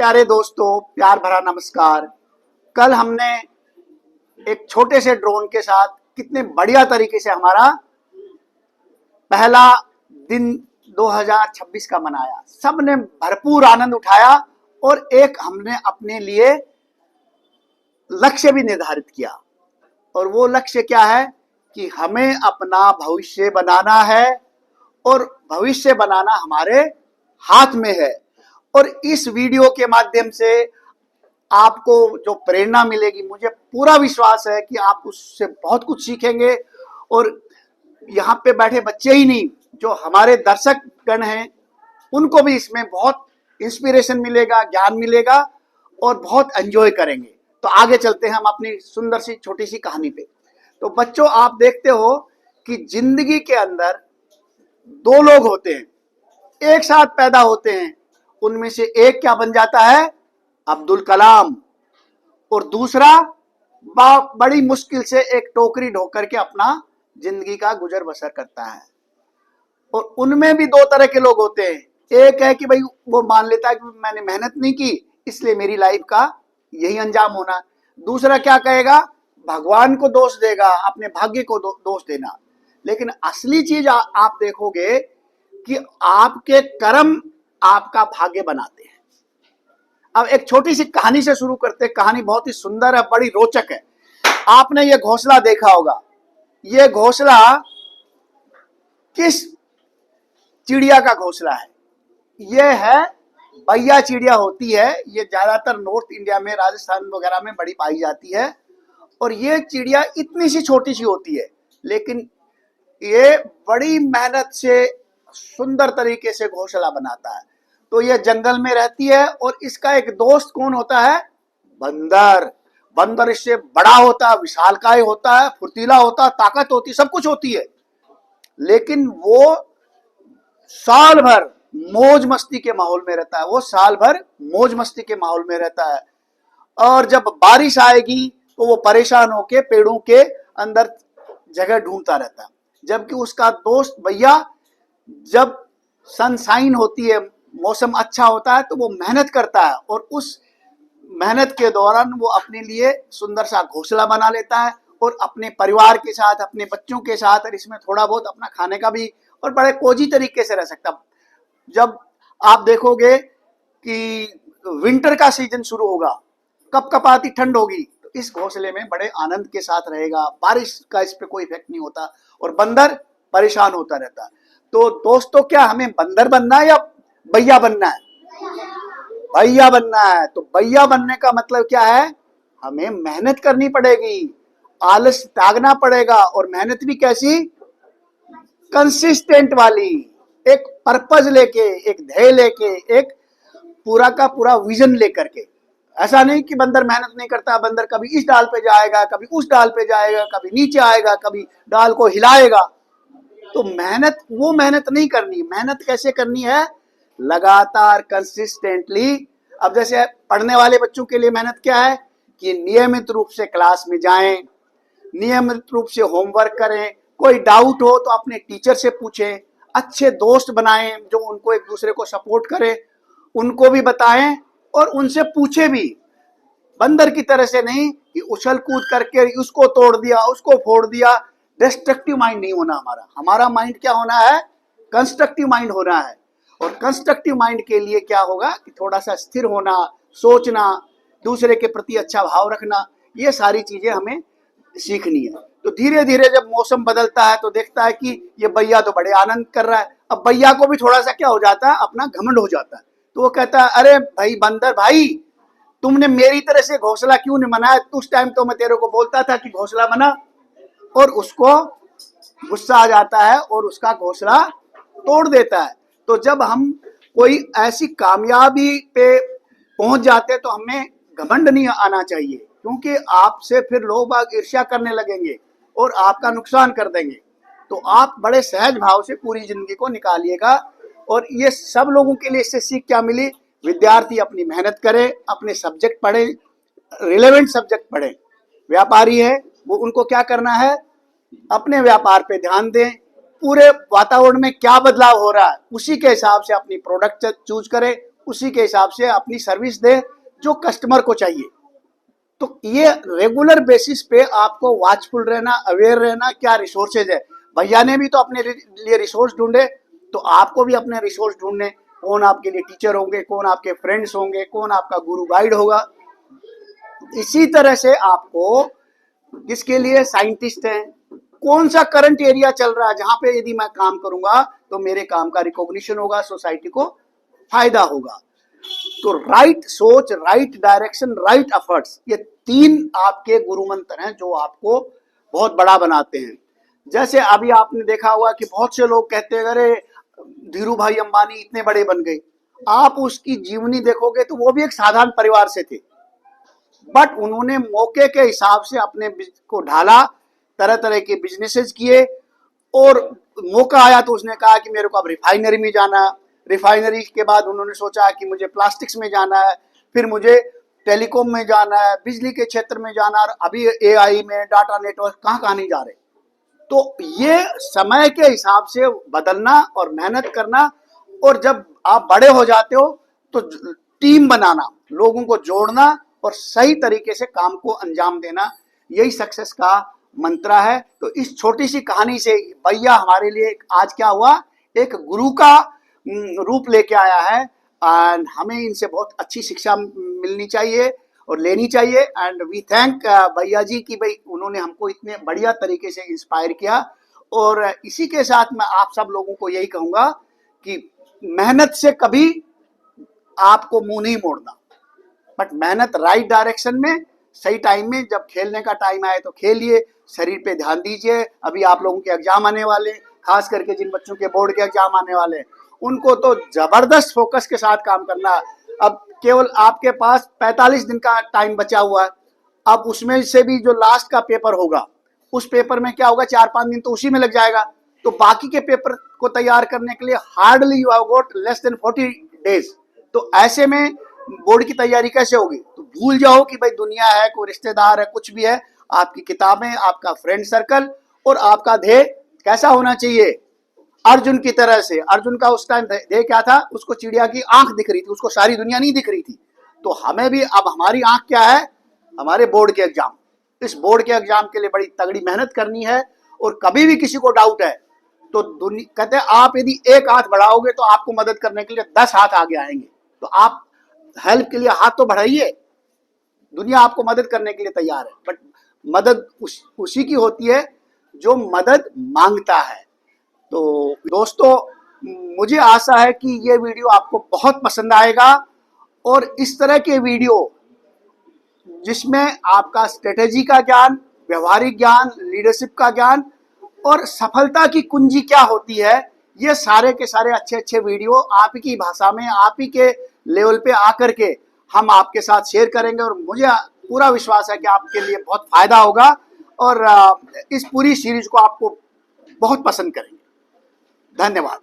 प्यारे दोस्तों, प्यार भरा नमस्कार। कल हमने एक छोटे से ड्रोन के साथ कितने बढ़िया तरीके से हमारा पहला दिन 2026 का मनाया। सबने भरपूर आनंद उठाया और एक हमने अपने लिए लक्ष्य भी निर्धारित किया। और वो लक्ष्य क्या है कि हमें अपना भविष्य बनाना है और भविष्य बनाना हमारे हाथ में है। और इस वीडियो के माध्यम से आपको जो प्रेरणा मिलेगी, मुझे पूरा विश्वास है कि आप उससे बहुत कुछ सीखेंगे। और यहाँ पे बैठे बच्चे ही नहीं, जो हमारे दर्शक गण हैं, उनको भी इसमें बहुत इंस्पिरेशन मिलेगा, ज्ञान मिलेगा और बहुत एंजॉय करेंगे। तो आगे चलते हैं हम अपनी सुंदर सी छोटी सी कहानी पे। तो बच्चों, आप देखते हो कि जिंदगी के अंदर दो लोग होते हैं, एक साथ पैदा होते हैं। उनमें से एक क्या बन जाता है? अब्दुल कलाम। और दूसरा बड़ी मुश्किल से एक टोकरी ढोकर के अपना जिंदगी का गुजर बसर करता है। और उनमें भी दो तरह के लोग होते हैं। एक है कि भाई वो मान लेता है कि मैंने मेहनत नहीं की, इसलिए मेरी लाइफ का यही अंजाम होना। दूसरा क्या कहेगा? भगवान को दोष देगा, अपने भाग्य को दोष देना। लेकिन असली चीज आप देखोगे कि आपके कर्म आपका भाग्य बनाते हैं। अब एक छोटी सी कहानी से शुरू करते हैं। कहानी बहुत ही सुंदर है, बड़ी रोचक है। आपने ये घोंसला देखा होगा। ये घोंसला किस चिड़िया का घोंसला है? ये है बैया चिड़िया होती है। ये ज्यादातर नॉर्थ इंडिया में, राजस्थान वगैरह में बड़ी पाई जाती है। और ये चिड़िया इतनी सी छोटी सी होती है, लेकिन ये बड़ी मेहनत से सुंदर तरीके से घोंसला बनाता है। तो ये जंगल में रहती है और इसका एक दोस्त कौन होता है? बंदर। बंदर इससे बड़ा होता है, विशालकाय होता है, फुर्तीला होता है, ताकत होती है, सब कुछ होती है। लेकिन वो साल भर मौज मस्ती के माहौल में रहता है। वो साल भर मौज मस्ती के माहौल में रहता है। और जब बारिश आएगी तो वो परेशान होके पेड़ों के अंदर जगह ढूंढता रहता है। जबकि उसका दोस्त भैया, जब सनशाइन होती है, मौसम अच्छा होता है, तो वो मेहनत करता है। और उस मेहनत के दौरान वो अपने लिए सुंदर सा घोंसला बना लेता है और अपने परिवार के साथ, अपने बच्चों के साथ, और इसमें थोड़ा बहुत अपना खाने का भी, और बड़े कोजी तरीके से रह सकता। जब आप देखोगे कि विंटर का सीजन शुरू होगा, कपकपाती ठंड होगी, तो इस घोंसले में बड़े आनंद के साथ रहेगा। बारिश का इस पे कोई इफेक्ट नहीं होता और बंदर परेशान होता रहता है। तो दोस्तों, क्या हमें बंदर बनना है या भैया बनना है? भैया बनना है। तो भैया बनने का मतलब क्या है? हमें मेहनत करनी पड़ेगी, आलस त्यागना पड़ेगा। और मेहनत भी कैसी? कंसिस्टेंट वाली, एक पर्पज लेके, एक ध्येय लेके, एक पूरा का पूरा विजन लेकर के। ऐसा नहीं कि बंदर मेहनत नहीं करता। बंदर कभी इस डाल पे जाएगा, कभी उस डाल पे जाएगा, कभी नीचे आएगा, कभी डाल को हिलाएगा। तो मेहनत, वो मेहनत नहीं करनी। मेहनत कैसे करनी है? लगातार, कंसिस्टेंटली। अब जैसे पढ़ने वाले बच्चों के लिए मेहनत क्या है कि नियमित रूप से क्लास में जाएं, नियमित रूप से होमवर्क करें, कोई डाउट हो तो अपने टीचर से पूछें, अच्छे दोस्त बनाएं जो उनको एक दूसरे को सपोर्ट करें, उनको भी बताएं और उनसे पूछे भी। बंदर की तरह से नहीं कि उछल कूद करके उसको तोड़ दिया, उसको फोड़ दिया। डिस्ट्रक्टिव माइंड नहीं होना हमारा। हमारा माइंड क्या होना है? कंस्ट्रक्टिव माइंड होना है। और कंस्ट्रक्टिव माइंड के लिए क्या होगा कि थोड़ा सा स्थिर होना, सोचना, दूसरे के प्रति अच्छा भाव रखना, ये सारी चीजें हमें सीखनी है। तो धीरे धीरे जब मौसम बदलता है तो देखता है कि ये भैया तो बड़े आनंद कर रहा है। अब भैया को भी थोड़ा सा क्या हो जाता है? अपना घमंड हो जाता है। तो वो कहता है, अरे भाई बंदर भाई, तुमने मेरी तरह से घोंसला क्यों नहीं बनाया? उस टाइम तो मैं तेरे को बोलता था कि घोंसला बना। और उसको गुस्सा आ जाता है और उसका घोंसला तोड़ देता है। तो जब हम कोई ऐसी कामयाबी पे पहुंच जाते हैं तो हमें घमंड नहीं आना चाहिए, क्योंकि आपसे फिर लोग बाग ईर्ष्या करने लगेंगे और आपका नुकसान कर देंगे। तो आप बड़े सहज भाव से पूरी जिंदगी को निकालिएगा। और ये सब लोगों के लिए इससे सीख क्या मिली? विद्यार्थी अपनी मेहनत करे, अपने सब्जेक्ट पढ़े, रिलेवेंट सब्जेक्ट पढ़े। व्यापारी है वो, उनको क्या करना है? अपने व्यापार पे ध्यान दें। पूरे वातावरण में क्या बदलाव हो रहा है, उसी के हिसाब से अपनी प्रोडक्ट चूज करें, उसी के हिसाब से अपनी सर्विस दे जो कस्टमर को चाहिए। तो ये रेगुलर बेसिस पे आपको वॉचफुल रहना, अवेयर रहना, क्या रिसोर्सेज है। भैया ने भी तो अपने लिए रिसोर्स ढूंढे, तो आपको भी अपने रिसोर्स ढूंढने, कौन आपके लिए टीचर होंगे, कौन आपके फ्रेंड्स होंगे, कौन आपका गुरु गाइड होगा। इसी तरह से आपको किसके लिए साइंटिस्ट हैं, कौन सा करंट एरिया चल रहा है जहां पे यदि मैं काम करूंगा तो मेरे काम का रिकॉग्निशन होगा, सोसाइटी को फायदा होगा। तो राइट सोच, राइट डायरेक्शन, राइट एफर्ट्स, ये 3 आपके गुरु मंत्र हैं जो आपको बहुत बड़ा बनाते हैं। जैसे अभी आपने देखा होगा कि बहुत से लोग कहते हैं अरे धीरू भाई अंबानी इतने बड़े बन गए। आप उसकी जीवनी देखोगे तो वो भी एक साधारण परिवार से थे, बट उन्होंने मौके के हिसाब से अपने को ढाला, तरह तरह के बिजनेसेस किए, और मौका आया तो उसने कहा कि मेरे को अब रिफाइनरी में जाना है। रिफाइनरी के बाद उन्होंने सोचा कि मुझे प्लास्टिक्स में जाना है, फिर मुझे टेलीकॉम में जाना है, बिजली के क्षेत्र में जाना है, अभी एआई में, डाटा नेटवर्क, कहाँ कहाँ नहीं जा रहे। तो ये समय के हिसाब से बदलना और मेहनत करना, और जब आप बड़े हो जाते हो तो टीम बनाना, लोगों को जोड़ना और सही तरीके से काम को अंजाम देना, यही सक्सेस का मंत्र है। तो इस छोटी सी कहानी से भैया हमारे लिए आज क्या हुआ, एक गुरु का रूप लेके आया है, एंड हमें इनसे बहुत अच्छी शिक्षा मिलनी चाहिए और लेनी चाहिए। एंड वी थैंक भैया जी कि भाई उन्होंने हमको इतने बढ़िया तरीके से इंस्पायर किया। और इसी के साथ मैं आप सब लोगों को यही कहूंगा कि मेहनत से कभी आपको मुंह नहीं मोड़ना, बट मेहनत राइट डायरेक्शन में, सही टाइम में, जब खेलने का टाइम आए तो खेलिए, शरीर पे ध्यान दीजिए। अभी आप लोगों के एग्जाम आने वाले, खास करके जिन बच्चों के बोर्ड के एग्जाम आने वाले, उनको तो जबरदस्त फोकस के साथ काम करना है। अब केवल आपके पास 45 दिन का टाइम बचा हुआ है। अब उसमें से भी जो लास्ट का पेपर होगा, उस पेपर में क्या होगा, 4-5 दिन तो उसी में लग जाएगा। तो बाकी के पेपर को तैयार करने के लिए hardly you have got less than 40 days. तो ऐसे में बोर्ड की तैयारी कैसे होगी। तो भूल जाओ कि भाई दुनिया है, कोई रिश्तेदार है, कुछ भी है, आपकी किताबें, आपका फ्रेंड सर्कल और आपका ध्येय कैसा होना चाहिए, अर्जुन की तरह से। अर्जुन का उस टाइम ध्येय क्या था, उसको चिड़िया की आंख दिख रही थी, उसको सारी दुनिया नहीं दिख रही थी। तो हमें भी अब हमारी आंख क्या है, हमारे बोर्ड के एग्जाम। इस बोर्ड के एग्जाम के लिए बड़ी तगड़ी मेहनत करनी है। और कभी भी किसी को डाउट है तो कहते हैं आप यदि एक हाथ बढ़ाओगे तो आपको मदद करने के लिए 10 हाथ आगे आएंगे। तो आप हेल्प के लिए हाथ तो बढ़ाइए, दुनिया आपको मदद करने के लिए तैयार है, बट मदद उसी की होती है जो मदद मांगता है। तो दोस्तों, मुझे आशा है कि ये वीडियो आपको बहुत पसंद आएगा, और इस तरह के वीडियो जिसमें आपका स्ट्रेटेजी का ज्ञान, व्यवहारिक ज्ञान, लीडरशिप का ज्ञान और सफलता की कुंजी क्या होती है, ये सारे के सारे अच्छे अच्छे वीडियो आप ही की भाषा में, आप ही के लेवल पे आकर के हम आपके साथ शेयर करेंगे। और मुझे पूरा विश्वास है कि आपके लिए बहुत फायदा होगा, और इस पूरी सीरीज को आपको बहुत पसंद करेंगे। धन्यवाद।